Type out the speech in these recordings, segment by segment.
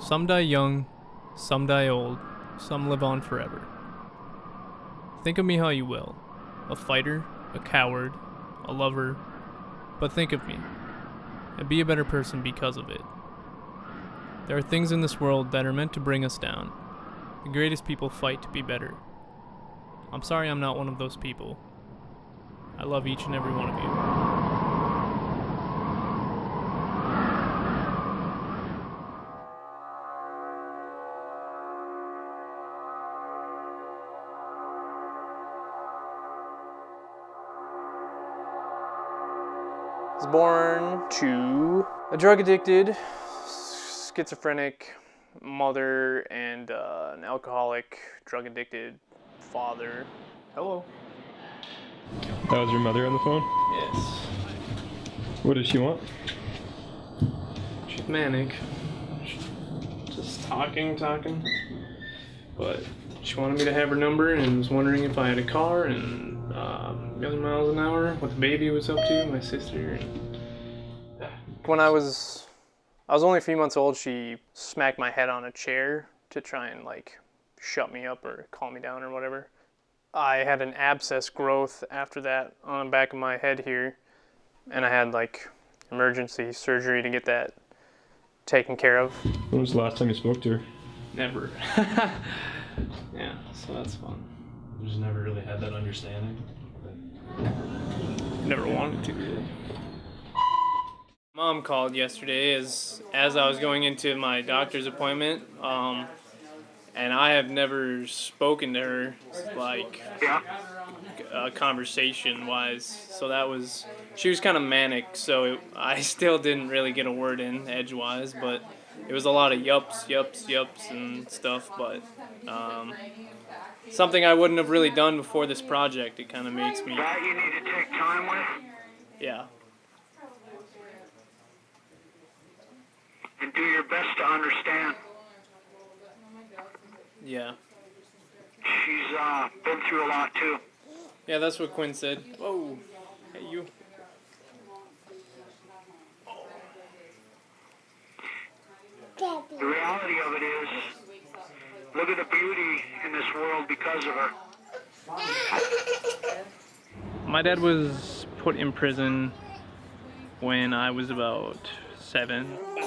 Some die young, some die old, some live on forever. Think of me how you will. A fighter, a coward, a lover, but think of me, and be a better person because of it. There are things in this world that are meant to bring us down. The greatest people fight to be better. I'm sorry I'm not one of those people. I love each and every one of you. I was born to a drug-addicted, schizophrenic mother and an alcoholic, drug-addicted father. Hello. That was your mother on the phone? Yes. What does she want? She's manic. Just talking. But she wanted me to have her number and was wondering if I had a car and a million miles an hour, what the baby was up to, my sister. When I was only a few months old, she smacked my head on a chair to try and shut me up or calm me down or whatever. I had an abscess growth after that on the back of my head here, and I had emergency surgery to get that taken care of. When was the last time you spoke to her? Never. Yeah, so that's fun. You just never really had that understanding? Never wanted to really. Mom called yesterday as I was going into my doctor's appointment, and I have never spoken to her conversation-wise. So she was kind of manic, so I still didn't really get a word in edgewise, but it was a lot of yups, and stuff, but something I wouldn't have really done before this project. It kind of makes me... That you need to take time with? Yeah. And do your best to understand. Yeah. She's been through a lot too. Yeah, that's what Quinn said. Whoa. Hey, you. The reality of it is, look at the beauty in this world because of her. My dad was put in prison when I was about 7. What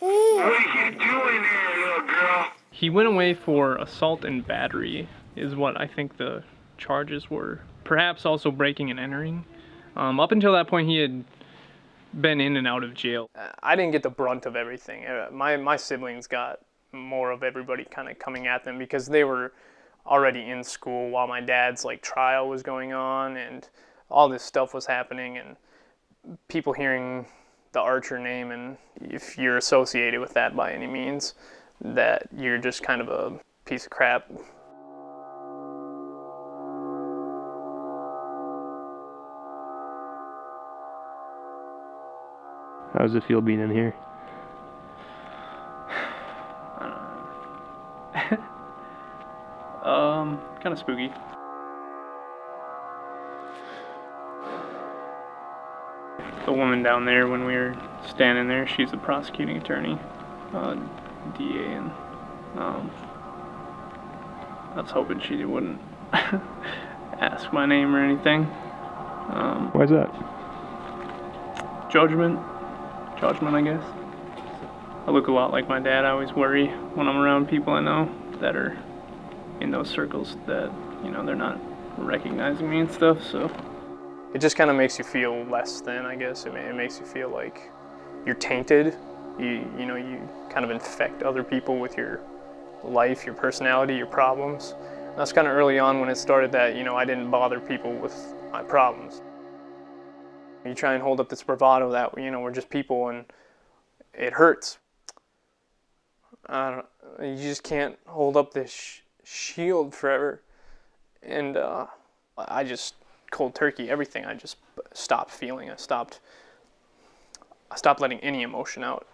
are you doing there, little girl? He went away for assault and battery, is what I think the charges were. Perhaps also breaking and entering. Up until that point, he had been in and out of jail. I didn't get the brunt of everything. My siblings got more of everybody kind of coming at them because they were already in school while my dad's trial was going on and all this stuff was happening, and people hearing the Archer name, and if you're associated with that by any means, that you're just kind of a piece of crap. How does it feel being in here? Kind of spooky. The woman down there, when we were standing there, she's a prosecuting attorney, DA, and I was hoping she wouldn't ask my name or anything. Why is that? Judgment, I guess. I look a lot like my dad. I always worry when I'm around people I know that are in those circles that, they're not recognizing me and stuff, so. It just kind of makes you feel less than, I guess. It makes you feel like you're tainted. You kind of infect other people with your life, your personality, your problems. And that's kind of early on when it started that, I didn't bother people with my problems. You try and hold up this bravado that, we're just people, and it hurts. You just can't hold up this shield forever. And I just, cold turkey, everything, I just stopped feeling. I stopped letting any emotion out.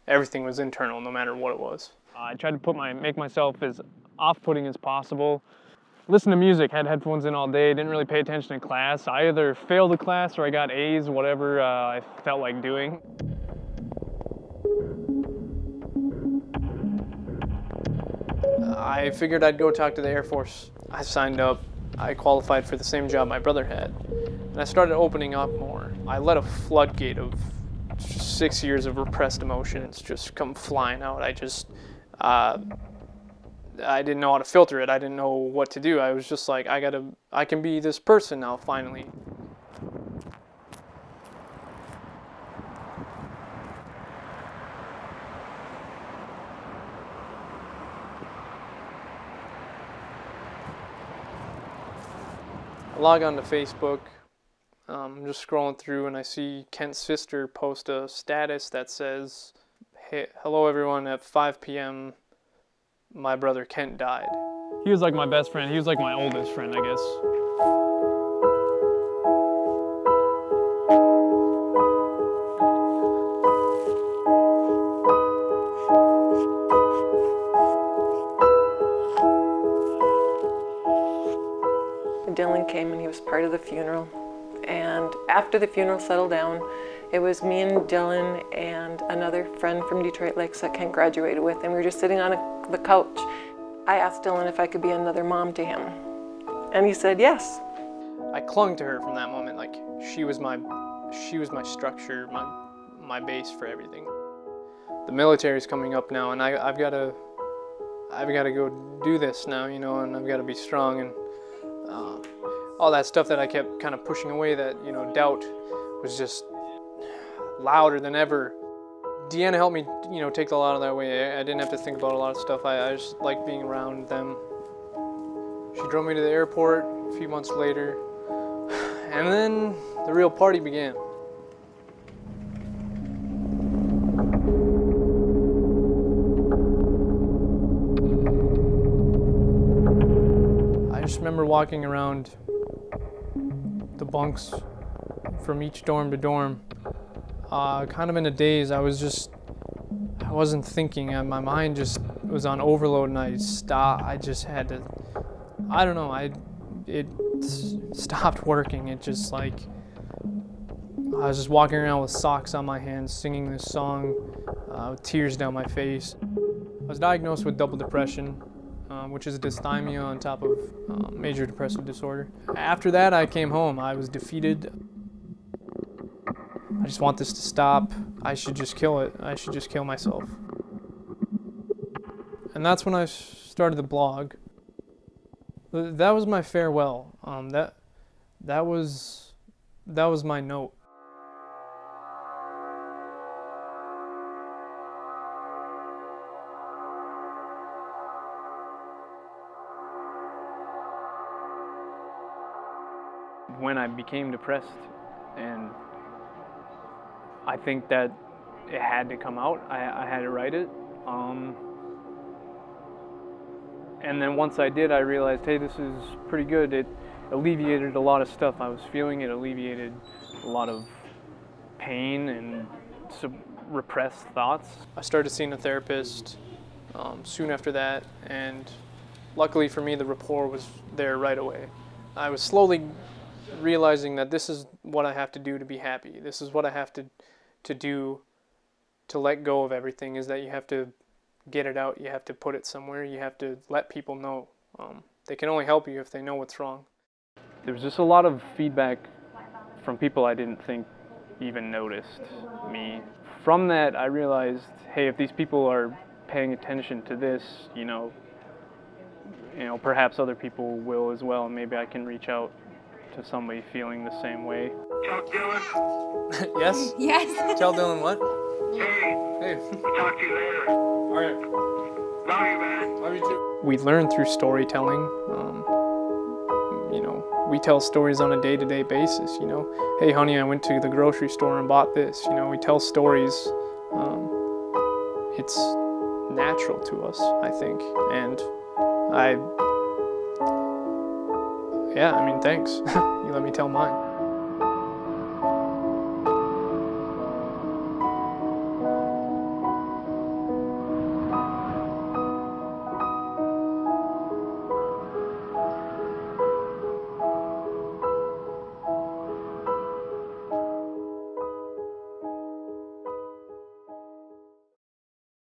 Everything was internal, no matter what it was. I tried to make myself as off-putting as possible. Listen to music, had headphones in all day, didn't really pay attention to class. I either failed the class or I got A's, whatever I felt like doing. I figured I'd go talk to the Air Force. I signed up. I qualified for the same job my brother had. And I started opening up more. I let a floodgate of 6 years of repressed emotions just come flying out. I didn't know how to filter it. I didn't know what to do. I was just like, I can be this person now, finally. I log on to Facebook. I'm just scrolling through and I see Kent's sister post a status that says, "Hey, hello everyone, at 5 p.m. my brother Kent died." He was like my best friend. He was like my oldest friend, I guess. Dylan came and he was part of the funeral. And after the funeral settled down, it was me and Dylan and another friend from Detroit Lakes that Kent graduated with, and we were just sitting on the couch. I asked Dylan if I could be another mom to him, and he said yes. I clung to her from that moment, like she was my structure, my base for everything. The military's coming up now, and I've got to go do this now, you know, and I've got to be strong, and all that stuff that I kept kind of pushing away, that, you know, doubt was just louder than ever. Deanna helped me, you know, take a lot of that away. I didn't have to think about a lot of stuff. I just liked being around them. She drove me to the airport a few months later, and then the real party began. I just remember walking around the bunks from each dorm to dorm, kind of in a daze. I wasn't thinking, my mind just was on overload, and I just had to, I don't know, it stopped working. It just like, I was just walking around with socks on my hands, singing this song, with tears down my face. I was diagnosed with double depression, which is dysthymia on top of major depressive disorder. After that, I came home. I was defeated. I just want this to stop. I should just kill it. I should just kill myself. And that's when I started the blog. That was my farewell. That was my note. When I became depressed, and I think that it had to come out. I had to write it. And then once I did, I realized, hey, this is pretty good. It alleviated a lot of stuff I was feeling. It alleviated a lot of pain and repressed thoughts. I started seeing a therapist soon after that, and luckily for me, the rapport was there right away. I was slowly realizing that this is what I have to do to be happy. This is what I have to do to let go of everything, is that you have to get it out. You have to put it somewhere. You have to let people know. They can only help you if they know what's wrong. There was just a lot of feedback from people I didn't think even noticed me. From that, I realized, hey, if these people are paying attention to this, you know, perhaps other people will as well, and maybe I can reach out to somebody feeling the same way. Tell Dylan. Yes? Yes. Tell Dylan what? Hey. Hey. I'll talk to you later. All right. Love you, man. Love you too. We learn through storytelling. We tell stories on a day-to-day basis. Hey, honey, I went to the grocery store and bought this. We tell stories. It's natural to us, I think, and thanks. You let me tell mine.